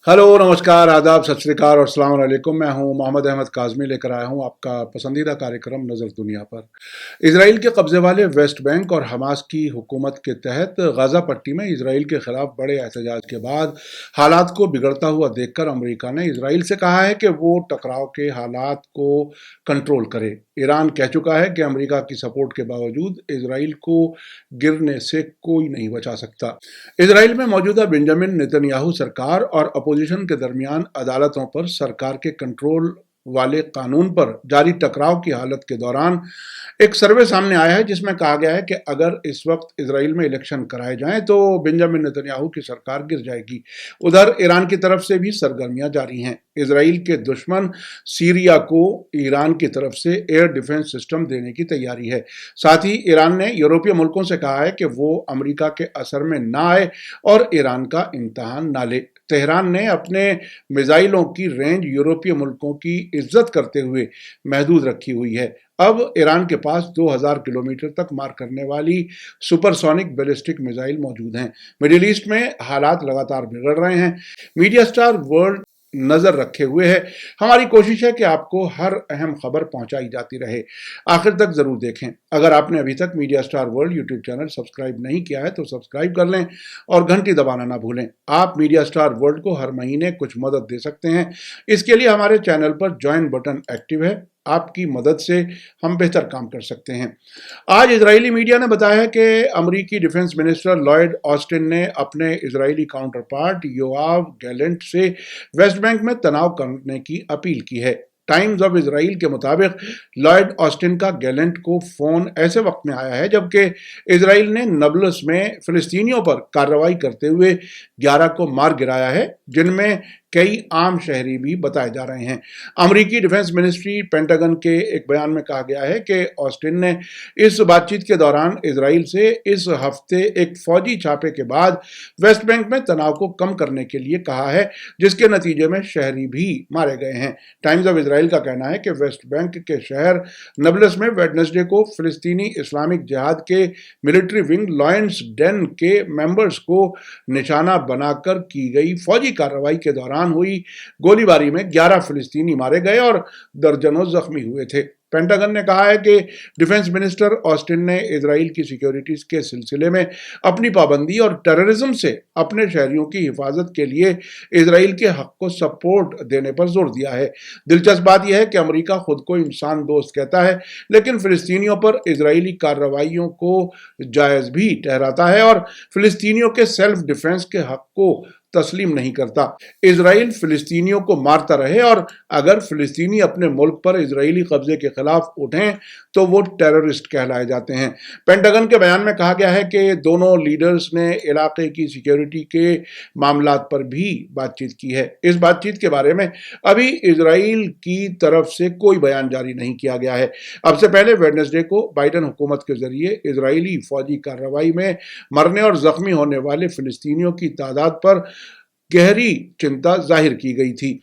Hello, नमस्कार, आदाब, सत श्री अकाल और अस्सलाम वालेकुम। मैं हूं मोहम्मद अहमद काज़मी, लेकर आया हूं आपका पसंदीदा कार्यक्रम नज़र दुनिया पर। इसराइल के कब्जे वाले वेस्ट बैंक और हमास की हुकूमत के तहत गाज़ा पट्टी में इसराइल के खिलाफ बड़े एहतजाज के बाद हालात को बिगड़ता हुआ देखकर अमेरिका ने इसराइल से कहा है कि वो टकराव के हालात को कंट्रोल करे। ईरान कह चुका है कि अमेरिका की सपोर्ट के बावजूद इसराइल को गिरने से कोई नहीं बचा सकता। इसराइल में मौजूदा बेंजामिन नेतन्याहू सरकार और अपोजिशन के दरमियान अदालतों पर सरकार के कंट्रोल वाले कानून पर जारी टकराव की हालत के दौरान एक सर्वे सामने आया है जिसमें कहा गया है कि अगर इस वक्त इसराइल में इलेक्शन कराए जाएं तो बेंजामिन नेतन्याहू की सरकार गिर जाएगी। उधर ईरान की तरफ से भी सरगर्मियां जारी हैं। इसराइल के दुश्मन सीरिया को ईरान की तरफ से एयर डिफेंस सिस्टम देने की तैयारी है। साथ ही ईरान ने यूरोपीय मुल्कों से कहा है कि वो अमेरिका के असर में ना आए और ईरान का इम्तहान ना ले। तेहरान ने अपने मिसाइलों की रेंज यूरोपीय मुल्कों की इज्जत करते हुए महदूद रखी हुई है। अब ईरान के पास 2000 किलोमीटर तक मार करने वाली सुपरसोनिक बैलिस्टिक मिसाइल मौजूद हैं। मिडिल ईस्ट में हालात लगातार बिगड़ रहे हैं। मीडिया स्टार वर्ल्ड नजर रखे हुए है। हमारी कोशिश है कि आपको हर अहम खबर पहुंचाई जाती रहे। आखिर तक जरूर देखें। अगर आपने अभी तक media star world YouTube channel subscribe नहीं किया है तो सब्सक्राइब कर लें और घंटी दबाना ना भूलें। आप मीडिया स्टार वर्ल्ड को हर महीने कुछ मदद दे सकते हैं। इसके लिए हमारे चैनल पर ज्वाइन बटन एक्टिव है। आपकी मदद से हम बेहतर काम कर सकते हैं। आज इजरायली मीडिया ने बताया है कि अमेरिकी डिफेंस मिनिस्टर लॉयड ऑस्टिन ने अपने Israeli counter part Yoav Gallant से वेस्ट बैंक में तनाव करने की अपील की है। टाइम्स ऑफ इसराइल के मुताबिक लॉयड ऑस्टिन का गैलेंट को फोन ऐसे वक्त में आया है जबकि इसराइल ने नबलस में फिलिस्तीनियों पर कार्रवाई करते हुए 11 को मार गिराया है, जिनमें कई आम शहरी भी बताए जा रहे हैं। अमेरिकी डिफेंस मिनिस्ट्री पेंटागन के एक बयान में कहा गया है कि ऑस्टिन ने इस बातचीत के दौरान इसराइल से इस हफ्ते एक फौजी छापे के बाद वेस्ट बैंक में तनाव को कम करने के लिए कहा है, जिसके नतीजे में शहरी भी मारे गए हैं। टाइम्स ऑफ इसराइल का कहना है कि वेस्ट बैंक के शहर नबलस में वेडनेसडे को फिलिस्तीनी इस्लामिक जिहाद के मिलिट्री विंग लॉयंस डेन के मेंबर्स को निशाना बनाकर की गई फौजी कार्रवाई के दौरान हुई गोलीबारी में 11 फिलिस्तीनी मारे गए और दर्जनों जख्मी हुए थे। पेंटागन ने कहा है कि डिफेंस मिनिस्टर ऑस्टिन ने इजराइल की सिक्योरिटीज के सिलसिले में अपनी पाबंदी और टेररिज्म से अपने शहरियों की हिफाजत के लिए इजराइल के हक को सपोर्ट देने पर जोर दिया है। दिलचस्प बात यह है कि अमेरिका खुद को इंसान दोस्त कहता है, लेकिन फिलिस्तीनियों पर इजरायली कार्रवाइयों को जायज भी ठहराता है और फिलिस्तीनियों के सेल्फ डिफेंस के हक को तस्लीम नहीं करता। इजराइल फिलिस्तीनियों को मारता रहे और अगर फिलिस्तीनी अपने मुल्क पर इजरायली कब्जे के खिलाफ उठें तो वो टेररिस्ट कहलाए जाते हैं। पेंटागन के बयान में कहा गया है कि दोनों लीडर्स ने इलाके की सिक्योरिटी के मामलात पर भी बातचीत की है। इस बातचीत के बारे में अभी इजराइल की तरफ से कोई बयान जारी नहीं किया गया है। अब से पहले वेडनेसडे को बाइडन हुकूमत के जरिए इजरायली फौजी कार्रवाई में मरने और जख्मी होने वाले फिलिस्तीनियों की तादाद पर गहरी चिंता जाहिर की गई थी।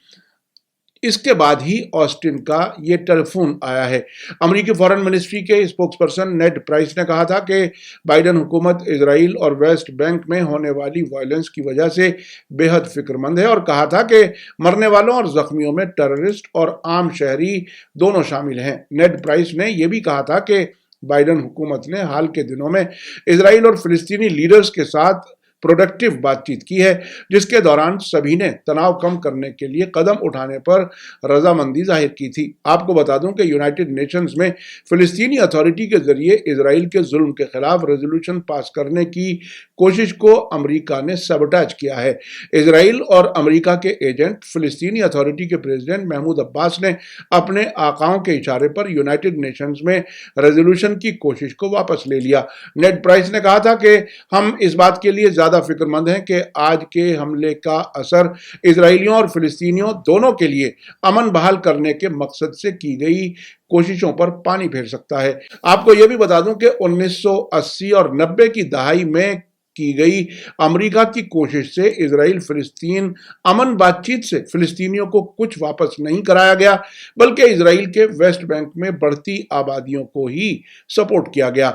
इसके बाद ही ऑस्टिन का ये टेलीफोन आया है। अमेरिकी फॉरेन मिनिस्ट्री के स्पोक्सपर्सन नेड प्राइस ने कहा था कि बाइडन हुकूमत इजराइल और वेस्ट बैंक में होने वाली वायलेंस की वजह से बेहद फिक्रमंद है और कहा था कि मरने वालों और जख्मियों में टेररिस्ट और आम शहरी दोनों शामिल हैं। नेड प्राइस ने यह भी कहा था कि बाइडन हुकूमत ने हाल के दिनों में इजराइल और फिलिस्तीनी लीडर्स के साथ प्रोडक्टिव बातचीत की है, जिसके दौरान सभी ने तनाव कम करने के लिए कदम उठाने पर रजामंदी जाहिर की थी। आपको बता दूं कि यूनाइटेड नेशंस में फिलिस्तीनी अथॉरिटी के जरिए इजराइल के जुल्म के खिलाफ रेजोल्यूशन पास करने की कोशिश को अमेरिका ने सबटाज किया है। इजराइल और अमेरिका के एजेंट फिलिस्तीनी अथॉरिटी के प्रेसिडेंट महमूद अब्बास ने अपने आकाओं के इशारे पर यूनाइटेड नेशंस में रेजोल्यूशन की कोशिश को वापस ले लिया। नेड प्राइस ने कहा था कि हम इस बात के लिए ज्यादा फिक्रमंद हैं कि आज के हमले का असर इजरायलियों और फिलिस्तीनियों दोनों के लिए अमन बहाल करने के मकसद से की गई कोशिशों पर पानी फेर सकता है। आपको यह भी बता दूं कि 1980 और 90 की दहाई में की गई अमेरिका की कोशिश से इजराइल फिलिस्तीन अमन बातचीत से फिलिस्तीनियों को कुछ वापस नहीं कराया गया, बल्कि इजराइल के वेस्ट बैंक में बढ़ती आबादियों को ही सपोर्ट किया गया।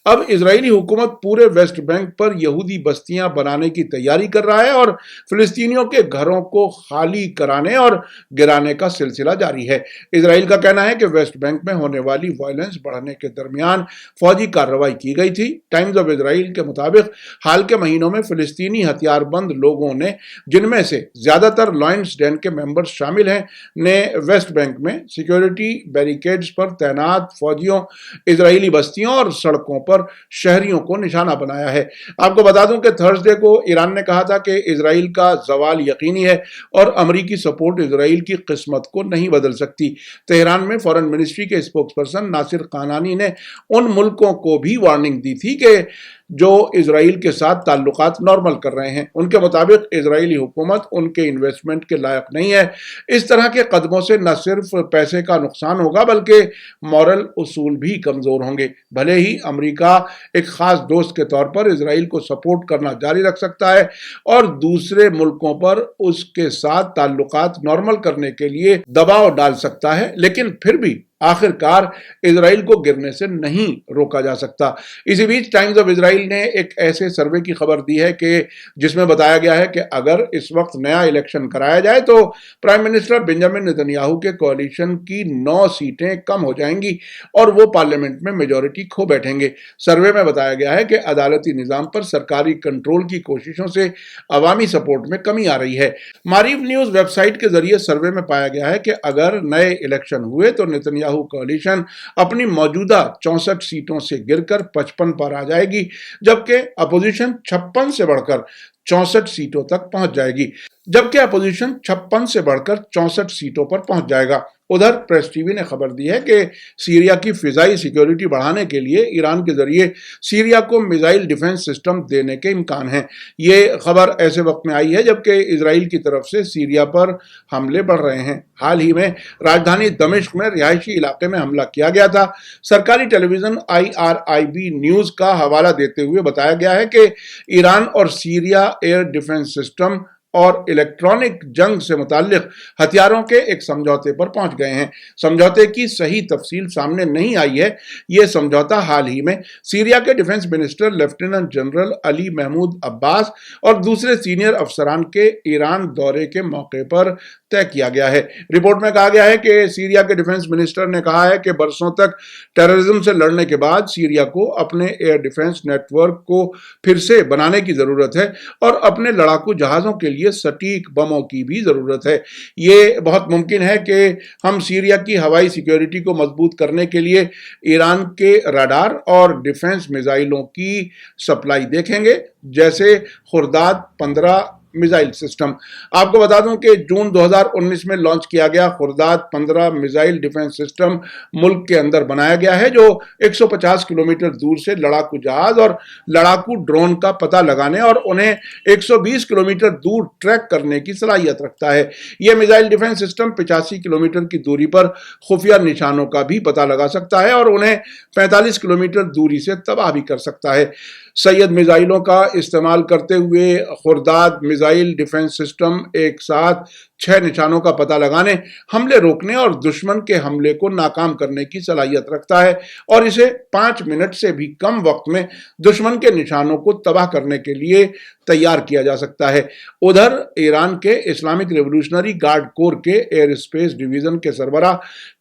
अब इजरायली हुकूमत पूरे वेस्ट बैंक पर यहूदी बस्तियां बनाने की तैयारी कर रहा है और फिलिस्तीनियों के घरों को खाली कराने और गिराने का सिलसिला जारी है। इजराइल का कहना है कि वेस्ट बैंक में होने वाली वायलेंस बढ़ने के दरमियान फौजी कार्रवाई की गई थी। टाइम्स ऑफ इजराइल के मुताबिक हाल के महीनों में फिलिस्तीनी हथियारबंद लोगों ने, जिनमें से ज्यादातर लॉयंस डैन के मेंबर्स शामिल हैं, ने वेस्ट बैंक में सिक्योरिटी बैरिकेड्स पर तैनात फौजियों, इजरायली बस्तियों और सड़कों पर शहरियों को निशाना बनाया है। आपको बता दूं कि थर्सडे को ईरान ने कहा था कि इजराइल का जवाल यकीनी है और अमेरिकी सपोर्ट इजराइल की किस्मत को नहीं बदल सकती। तेहरान में फॉरेन मिनिस्ट्री के स्पोक्सपर्सन नासिर कानानी ने उन मुल्कों को भी वार्निंग दी थी कि जो इजराइल के साथ ताल्लुकात नॉर्मल कर रहे हैं। उनके मुताबिक इजरायली हुकूमत उनके इन्वेस्टमेंट के लायक नहीं है। इस तरह के कदमों से न सिर्फ पैसे का नुकसान होगा बल्कि मॉरल उसूल भी कमजोर होंगे। भले ही अमेरिका एक खास दोस्त के तौर पर इजराइल को सपोर्ट करना जारी रख सकता है और दूसरे मुल्कों पर उसके साथ ताल्लुकात नॉर्मल करने के लिए दबाव डाल सकता है, लेकिन फिर भी आखिरकार इजराइल को गिरने से नहीं रोका जा सकता। इसी बीच टाइम्स ऑफ इजराइल ने एक ऐसे सर्वे की खबर दी है कि जिसमें बताया गया है कि अगर इस वक्त नया इलेक्शन कराया जाए तो प्राइम मिनिस्टर बेंजामिन नेतन्याहू के कोalition की 9 सीटें कम हो जाएंगी और वो पार्लियामेंट में मेजॉरिटी खो बैठेंगे। सर्वे में बताया गया है कि अदालती निजाम पर सरकारी कंट्रोल की कोशिशों से अवामी सपोर्ट में कमी आ रही है। मारीफ न्यूज वेबसाइट के जरिए सर्वे में पाया गया है कि अगर नए इलेक्शन हुए तो नेतन्याहू कोalition अपनी मौजूदा 64 सीटों से गिरकर 55 पर आ जाएगी, जबकि अपोजिशन 56 से बढ़कर 64 सीटों तक पहुंच जाएगी। उधर प्रेस टीवी ने खबर दी है कि सीरिया की फिजाई सिक्योरिटी बढ़ाने के लिए ईरान के जरिए सीरिया को मिसाइल डिफेंस सिस्टम देने के इम्कान हैं। ये खबर ऐसे वक्त में आई है जबकि इजराइल की तरफ से सीरिया पर हमले बढ़ रहे हैं। हाल ही में राजधानी दमिश्क में रिहायशी इलाके में हमला किया गया था। सरकारी टेलीविजन IRIB न्यूज का हवाला देते हुए बताया गया है कि ईरान और सीरिया एयर डिफेंस सिस्टम और इलेक्ट्रॉनिक जंग से मुताल्लिक हथियारों के एक समझौते पर पहुंच गए हैं। समझौते की सही तफसील सामने नहीं आई है। यह समझौता हाल ही में सीरिया के defence minister lieutenant general Ali Mahmoud Abbas और दूसरे सीनियर अफसरान के ईरान दौरे के मौके पर तय किया गया है। रिपोर्ट में कहा गया है कि सीरिया के डिफेंस मिनिस्टर ने कहा है कि बरसों तक टेररिज्म से लड़ने के बाद सीरिया को अपने एयर डिफेंस नेटवर्क को फिर से बनाने की जरूरत है और अपने लड़ाकू जहाजों के लिए सटीक बमों की भी जरूरत है। ये बहुत मुमकिन है कि हम सीरिया की हवाई सिक्योरिटी को मजबूत करने के लिए ईरान के रडार और डिफेंस मिसाइलों की सप्लाई देखेंगे, जैसे खुर्दाद 15 मिसाइल सिस्टम। आपको बता दूं कि जून 2019 में लॉन्च किया गया खुर्दाद 15 मिसाइल डिफेंस सिस्टम मुल्क के अंदर बनाया गया है, जो 150 किलोमीटर दूर से लड़ाकू जहाज और लड़ाकू ड्रोन का पता लगाने और उन्हें 120 किलोमीटर दूर ट्रैक करने की सलाहियत रखता है। यह मिसाइल डिफेंस सिस्टम 85 किलोमीटर की दूरी पर खुफिया निशानों का भी पता लगा सकता है और उन्हें 45 किलोमीटर दूरी से तबाह भी कर सकता है। सैयद मिसाइलों का इस्तेमाल करते हुए खुर्दाद मिसाइल डिफेंस सिस्टम एक साथ 6 निशानों का पता लगाने, हमले रोकने और दुश्मन के हमले को नाकाम करने की सलाहियत रखता है और इसे 5 मिनट से भी कम वक्त में दुश्मन के निशानों को तबाह करने के लिए तैयार किया जा सकता है। उधर ईरान के इस्लामिक रेवोल्यूशनरी गार्ड कोर के एयर स्पेस डिवीजन के सरबराह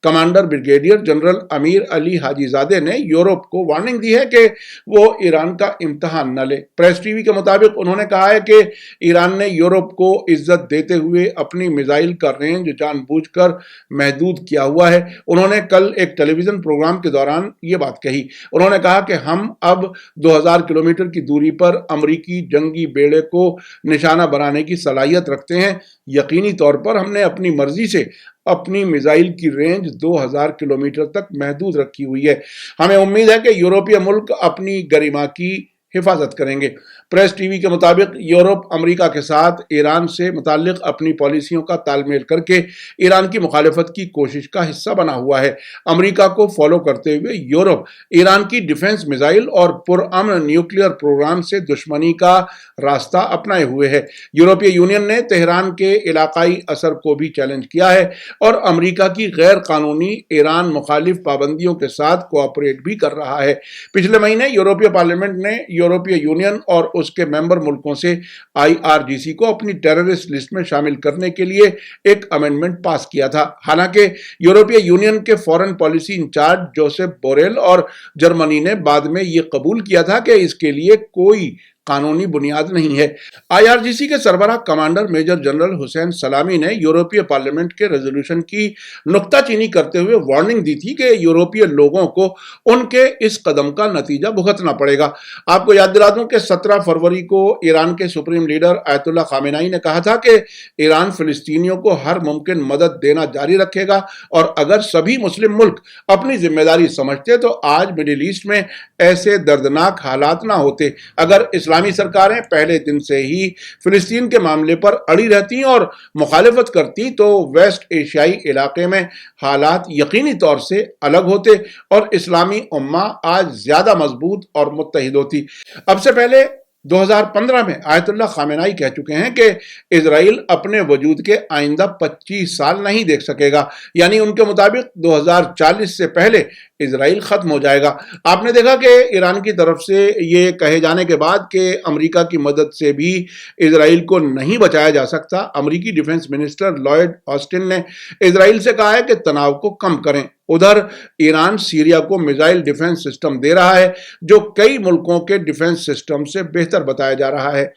commander brigadier general Amir Ali Hajizade ने यूरोप को वार्निंग दी है कि वो ईरान का इम्तिहान न ले। प्रेस टीवी के मुताबिक उन्होंने कहा है कि ईरान ने यूरोप को इज्जत देते हुए अपनी मिसाइल का रेंज जानबूझकर महदूद किया हुआ है। उन्होंने कल एक टेलीविजन प्रोग्राम के दौरान ये बात कही। उन्होंने कहा कि हम अब 2000 किलोमीटर की दूरी पर अमरीकी जंगी बेड़े को निशाना बनाने की सलाहियत रखते हैं। यकीनी तौर पर हमने अपनी मर्जी से अपनी मिसाइल की रेंज 2000 किलोमीटर तक महदूद रखी हुई है। हमें उम्मीद है कि यूरोपीय मुल्क अपनी गरिमा की हिफाजत करेंगे। प्रेस टीवी के मुताबिक यूरोप अमेरिका के साथ ईरान से मुताल्लिक अपनी पॉलिसियों का तालमेल करके ईरान की मुखालिफत की कोशिश का हिस्सा बना हुआ है। अमेरिका को फॉलो करते हुए यूरोप ईरान की डिफेंस मिसाइल और पुरअमन न्यूक्लियर प्रोग्राम से दुश्मनी का रास्ता अपनाए हुए है। यूरोपीय यूनियन ने तेहरान के इलाकाई असर को भी चैलेंज किया है और अमेरिका की गैर कानूनी ईरान मुखालिफ पाबंदियों के साथ कोऑपरेट भी कर रहा है। पिछले महीने यूरोपीय पार्लियामेंट ने यूरोपीय यूनियन और उसके मेंबर मुल्कों से IRGC को अपनी टेररिस्ट लिस्ट में शामिल करने के लिए एक अमेंडमेंट पास किया था। हालांकि यूरोपीय यूनियन के foreign policy incharge Joseph Borrell और जर्मनी ने बाद में यह कबूल किया था कि इसके लिए कोई कानूनी बुनियाद नहीं है। IRGC के सरबराह कमांडर मेजर जनरल हुसैन सलामी ने यूरोपीय पार्लियामेंट के रेजोल्यूशन की नुक्ताचीनी करते हुए वार्निंग दी थी कि यूरोपीय लोगों को उनके इस कदम का नतीजा भुगतना पड़ेगा। आपको याद दिला दूं कि 17 फरवरी को ईरान के सुप्रीम लीडर आयतुल्लाह खामेनाई ने कहा था कि ईरान फिलिस्तीनियों को हर मुमकिन मदद देना जारी रखेगा और अगर सभी मुस्लिम मुल्क अपनी जिम्मेदारी समझते तो आज मिडिल ईस्ट में ऐसे दर्दनाक हालात ना होते। अगर इस्लामी सरकारें पहले दिन से ही फिलिस्तीन के मामले पर अड़ी रहती और मुखालिफत करती तो वेस्ट एशियाई इलाके में हालात यकीनी तौर से अलग होते और इस्लामी उम्मा आज ज्यादा मजबूत और मुत्तहिद होती। अब से पहले 2015 में आयतुल्लाह खामेनाई कह चुके हैं कि इजराइल अपने वजूद के आइंदा 25 साल नहीं देख सकेगा, यानी उनके मुताबिक 2040 से पहले इजराइल खत्म हो जाएगा। आपने देखा कि ईरान की तरफ से ये कहे जाने के बाद कि अमेरिका की मदद से भी इजराइल को नहीं बचाया जा सकता, अमेरिकी डिफेंस मिनिस्टर लॉयड ऑस्टिन ने इजराइल से कहा है कि तनाव को कम करें। उधर ईरान सीरिया को मिसाइल डिफेंस सिस्टम दे रहा है जो कई मुल्कों के डिफेंस सिस्टम से बेहतर बताया जा रहा है।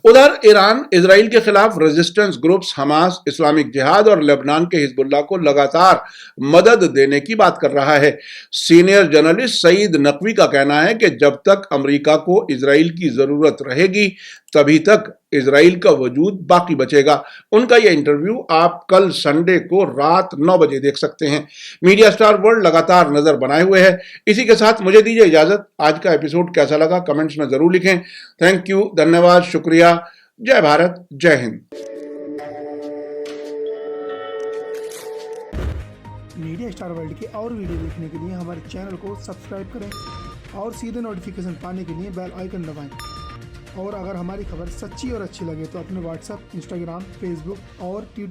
उधर ईरान इजराइल के खिलाफ रेजिस्टेंस ग्रुप्स हमास, इस्लामिक जिहाद और लेबनान के हिजबुल्लाह को लगातार मदद देने की बात कर रहा है। सीनियर जर्नलिस्ट सईद नकवी का कहना है कि जब तक अमेरिका को इजराइल की जरूरत रहेगी तभी तक इजराइल का वजूद बाकी बचेगा। उनका यह इंटरव्यू आप कल संडे को रात 9 बजे देख सकते हैं। मीडिया स्टार वर्ल्ड लगातार नजर बनाए हुए है। इसी के साथ मुझे दीजिए इजाजत। आज का एपिसोड कैसा लगा कमेंट्स में जरूर लिखें। थैंक यू, धन्यवाद, शुक्रिया। जय भारत, जय हिंद। मीडिया स्टार वर्ल्ड के और वीडियो देखने के लिए हमारे चैनल को सब्सक्राइब करें और सीधे नोटिफिकेशन पाने के लिए बेल आइकन दबाएं। और अगर हमारी खबर सच्ची और अच्छी लगे तो अपने व्हाट्सएप, इंस्टाग्राम, फेसबुक और ट्विटर